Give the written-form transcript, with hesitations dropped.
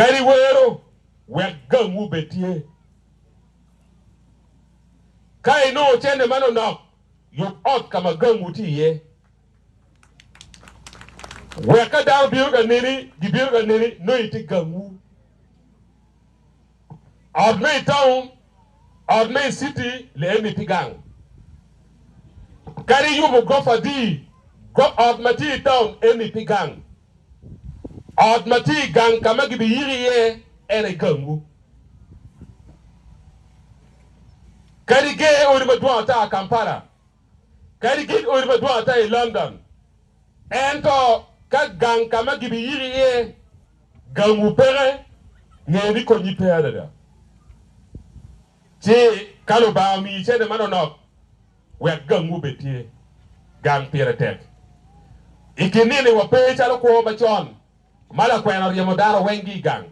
Kari wero we gangu betie. Kai no chende mano na you out kama gangu tiye. Weka dar biurga nini no iti gangu. Out May town, out May city le emi pigang. Kari yubu gofa di go out mati town emi pigang. Out mati gang kama gibi yiri ye ene gangu. Kari ge oriba duata Kampala. Kari ge oriba duata London. Ento ka gang kama gibi yiri ye gangu pere ngeni konyi pere da. Che kalo ba mi che de mano no we gangu betie gang pere tek. Ikinini wa pe chalo ko ba chon mala kwena yamodara wengi gang.